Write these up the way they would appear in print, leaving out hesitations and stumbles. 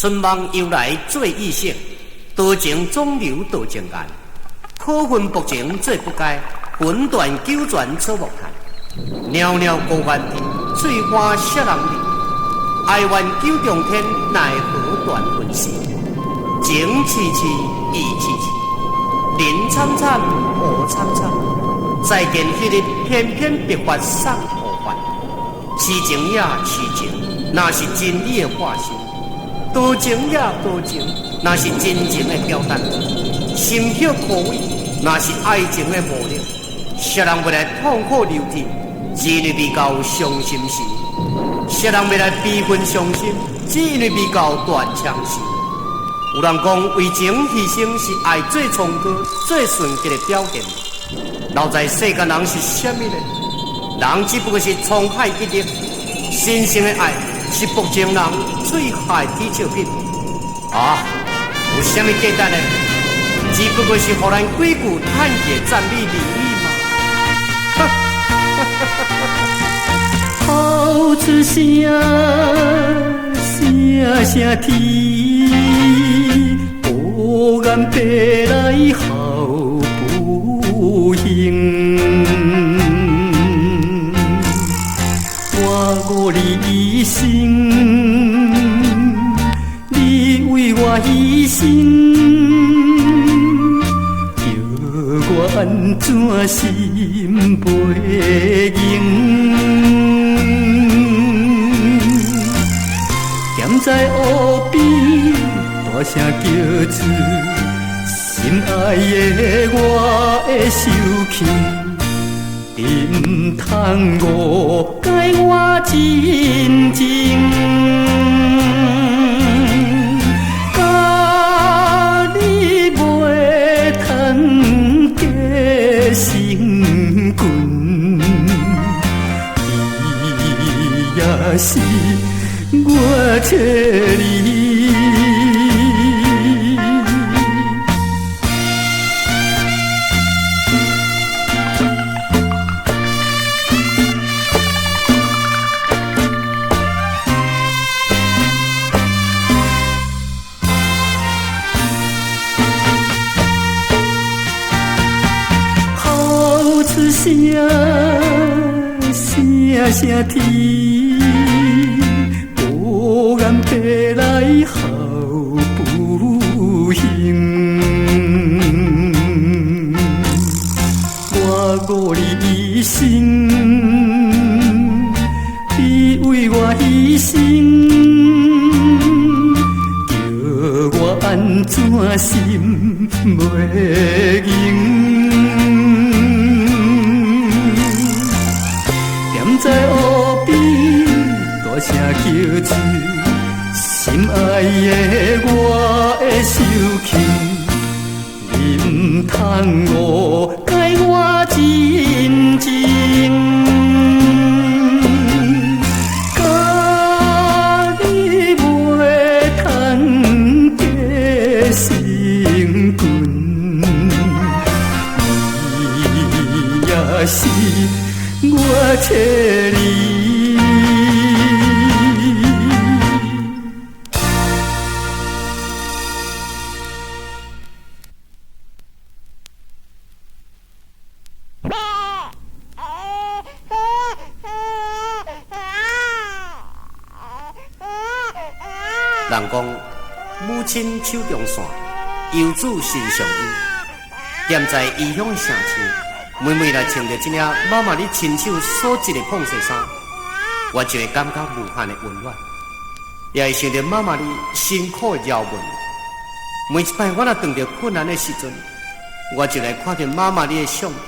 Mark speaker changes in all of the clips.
Speaker 1: 春梦由来最异性，多情总留多情眼。可恨薄情最不该，魂断九泉草木苔。袅袅高原地，翠花谢人离。哀怨九重天，奈何断魂丝？情凄凄，意凄凄，人惨惨，雨惨惨。再见迄日，偏偏别发送何番？痴情也痴情，那是真理的化身；多情也多情，那是真情的表达。心血苦味，那是爱情的魔力。谁人要来痛苦流涕，只因为未到伤心时；谁人要来悲愤伤心，只因为未到断肠时。有人讲，为情牺牲是爱最崇高、最纯洁的表现。留在世间人是什么呢？人只不过是沧海一粟，真正的爱是薄情人最海之笑品。啊，有什么价值呢？只不过是予咱几句叹气赞美而已嘛。
Speaker 2: 好出声，声声天，孤雁飞来好不幸。我你一生，你为我牺牲。我安怎心袂硬？踮在湖边，大声叫出心爱的我的受气，你毋通误解我真情。心君，你也是我切你。声声天，孤雁飞来好不幸。我误你一生，你为我牺牲，叫我安怎心袂硬？在湖边，大声叫出心爱的我的受气，你毋通误解我真情。甲你袂通结成君，你也是。我切你，
Speaker 1: 人讲母亲手中线，游子身上衣，踮在异乡的城市。每每来穿着这领妈妈你亲手所织的碰色衫，我就会感觉无限的温暖，也会想着妈妈你辛苦的摇文。每一摆我若碰到困难的时阵，我就来看着妈妈你的相片，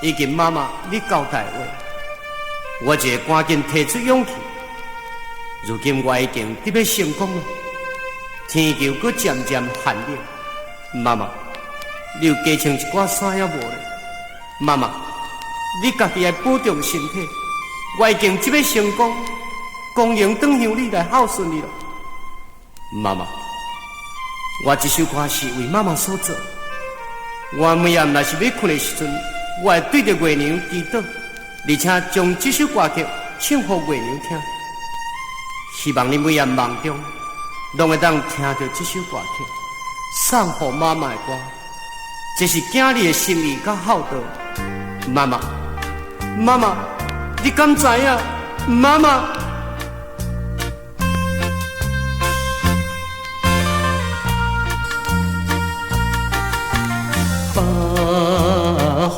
Speaker 1: 以及妈妈你交代的话，我就会赶紧提出勇气。如今我已经得要成功了，天球阁渐渐寒冷，妈妈，你有加穿一寡衫也无咧？妈妈，你家己要保重身体。我已经这要成功，公营转向你来孝顺你了。妈妈，我这首歌是为妈妈所做。我每夜若是要困的时阵，我会对着月娘祈祷，而且将这首歌曲唱给月娘听。希望你每夜梦中拢会当听到这首歌曲，送给妈妈的歌，这是囝儿的心意甲孝道。妈妈，妈妈，你敢知影？妈妈。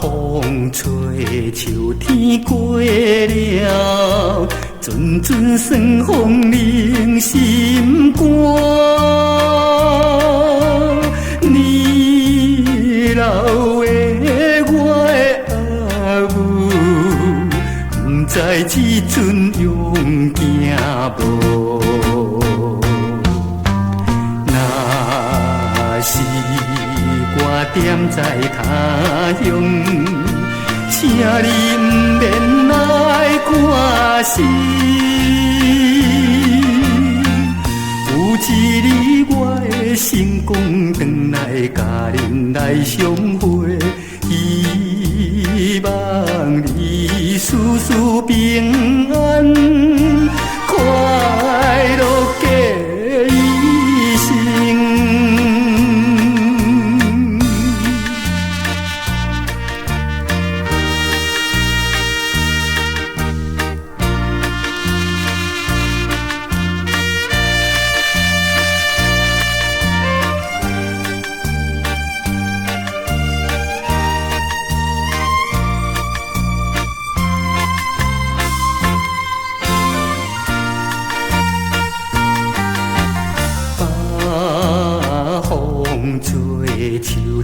Speaker 2: 风吹秋天过了，阵阵酸风令心肝。年老的我的阿母，不知这阵勇行无。若是我踮在他乡，请你不免来看死。有一日我会成功回来，甲恁来相会，希望你事事平安，快乐过一生。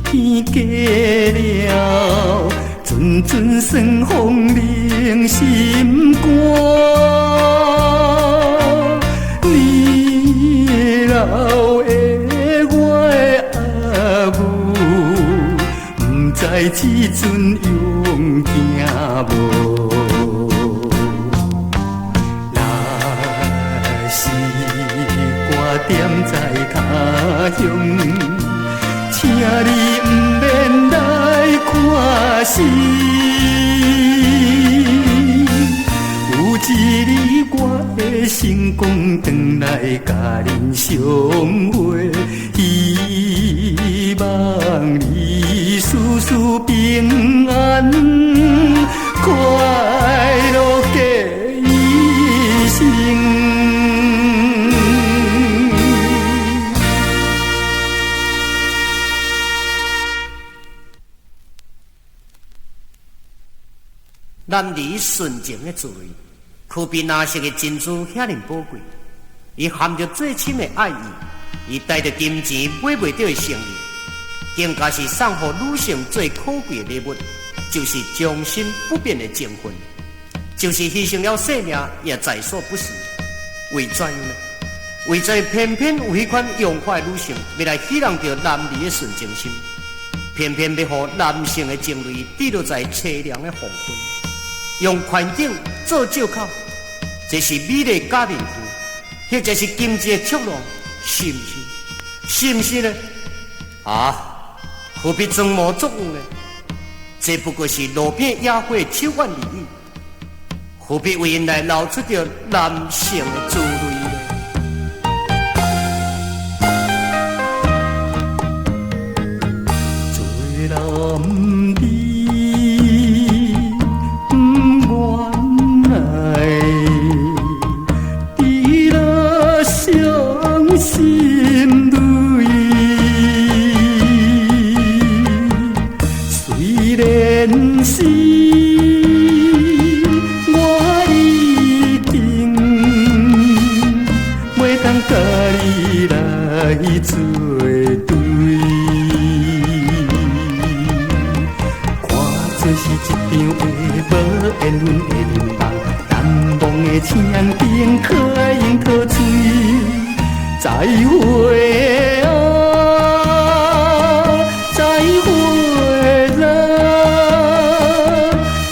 Speaker 2: 天过了，阵阵酸风令心肝。年老的我的阿母，不知这阵勇行无。若是我踮在他乡，请你不免来看死。有一日我会成功回来，甲恁相会，希望你事事平安，快乐过一生。
Speaker 1: 男儿纯情的滋味，可比那些个珍珠遐尼宝贵。伊含着最深的爱意，伊带着金钱买袂到的胜利，更加是送予女性最可贵的礼物，就是终身不变的情分，就是牺牲了性命也在所不惜。为怎样呢？为怎偏偏有迄款勇快的女性要来希望着男儿的纯情心，偏偏要予男性的情泪滴落在凄凉的黄昏。用环境做借口，这是美丽假面具，或者是金钱的触弄，是不是？是不是呢？啊，何必装模作样呢？这不过是路边野花手腕而已，何必为因来流出着男性的滋味呢？
Speaker 2: 做男儿心累，虽然是我一定袂当甲你来作对，看这是一场的无缘分的恋梦，淡忘的青灯可爱樱桃水。再会啊，再会啦！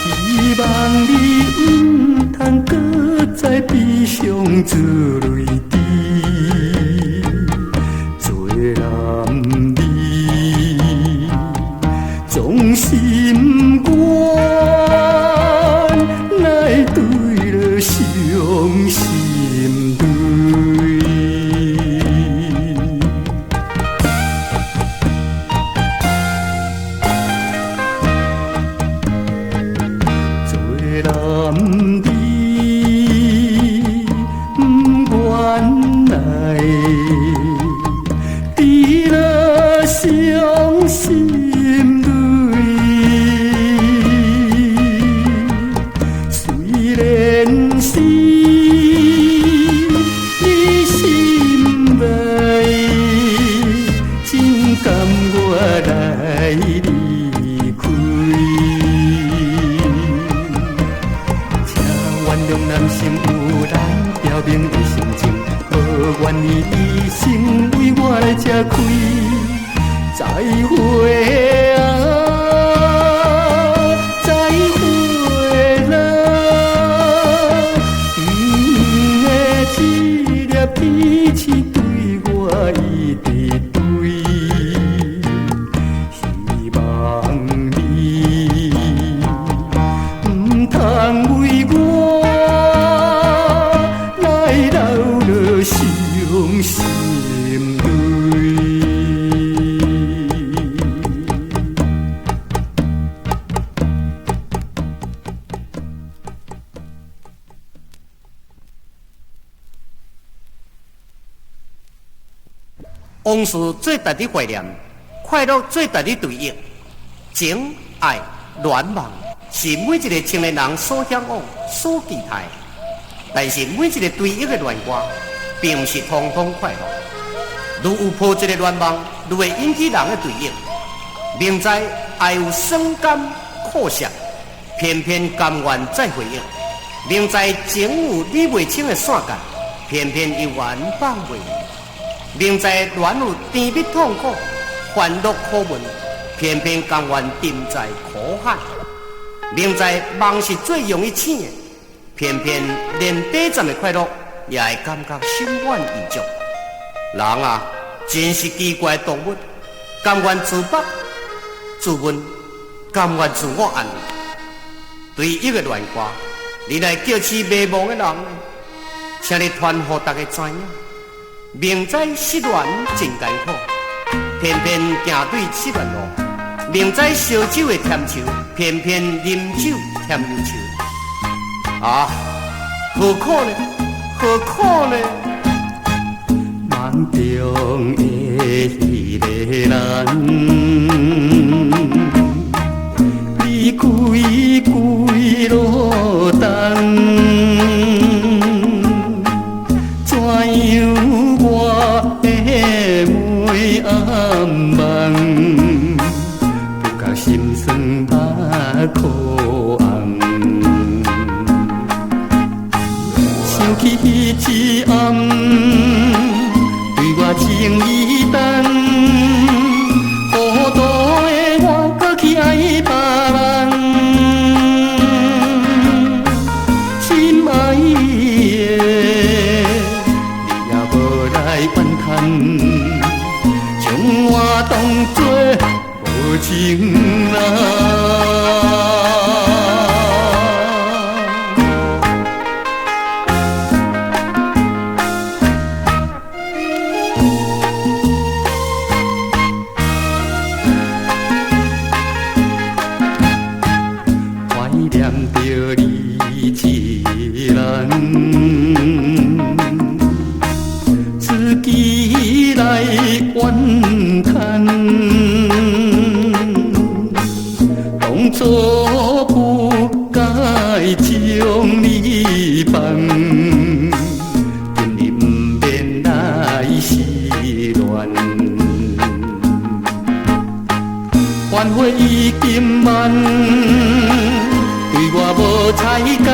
Speaker 2: 希望你唔通搁再悲伤自泪滴。做男儿总是不愿来对了伤心泪。的心情，无愿意一生为我来吃亏。再会啊，再会啦，的这粒鼻刺对我一直对，希望你唔通为我来流落伤心泪。
Speaker 1: 往事最值得怀念，快乐最值得回忆。情爱恋梦是每一个青年人所向往、所期待。但是每一个追忆的恋歌，并不是通通快乐。如有破一个恋梦，就会引起人的追忆。明知爱有酸甘苦涩，偏偏甘愿再回忆。明知情有理未清的线结，偏偏依然放袂。明知恋有甜蜜痛苦、烦恼苦闷，偏偏甘愿沉在苦海。明知梦是最容易醒的，偏偏连短暂的快乐也会感觉心满意足。人啊，真是奇怪的动物，甘愿自拔、自问，甘愿自我安慰。对一个恋歌，你来叫起迷茫的人，请你传予大家知影。明知失恋真艰苦，偏偏行对失恋路；明知烧酒会添愁，偏偏饮酒添忧愁。啊，何苦呢？何苦呢？
Speaker 2: 梦中的迄个人，离开归路东，怎样？每暗梦，不觉心酸目苦红。想起彼一暗，对我情意重，糊涂的我搁去爱别人，心爱的，你也无来怨叹。我当作无情人，怀念着你一人，自己来怨叹，当初不该将你放，今日不免来失恋。反悔已经晚，对我无采干，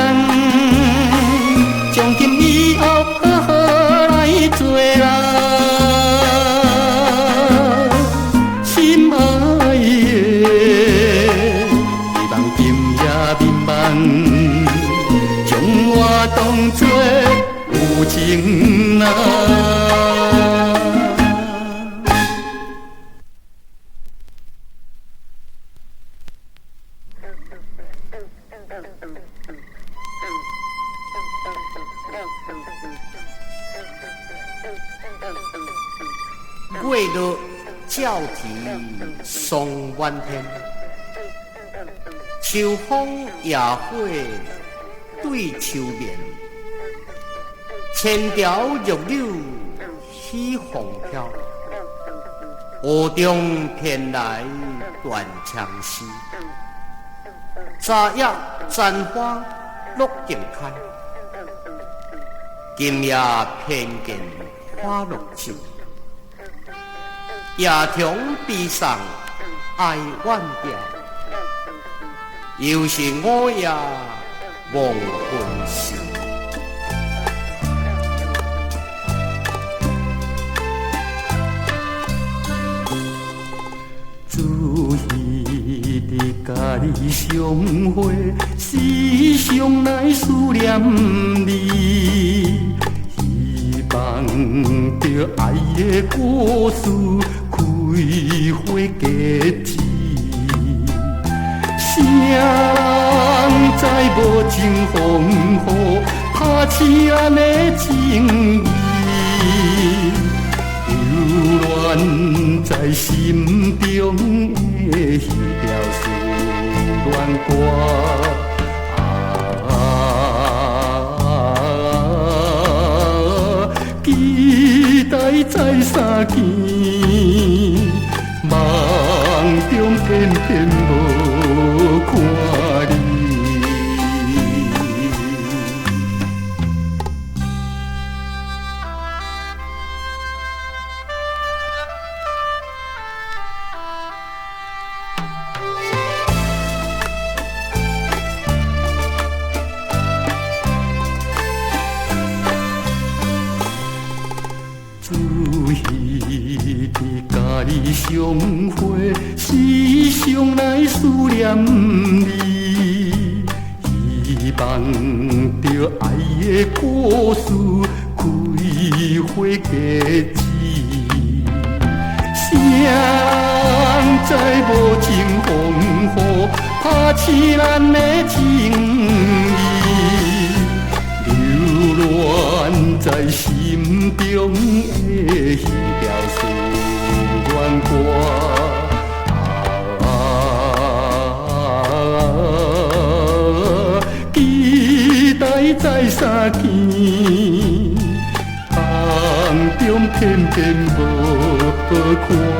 Speaker 2: 从今以后好好来做人。将我当作有情人。
Speaker 1: 月落照啼松满天，秋风夜火对秋眠。千条玉柳起风飘，湖中偏来断肠丝。昨夜簪花落尽开，今夜偏见花落尽。夜虫悲伤爱怨调，又是午夜梦魂时。
Speaker 2: 甲你相会，时常来思念你，希望着爱的故事开花结枝。谁人知无情风雨，拍痴咱的情意，流乱在心中的彼条思恋歌。期待在相见，梦中偏偏无看你。自彼伫甲你相会，时常来思念你，希望着爱的故事开花结枝。谁人知无情风雨，拍痴咱的情意，流乱在心中的彼条思恋歌。期待在相见，梦中偏偏无看。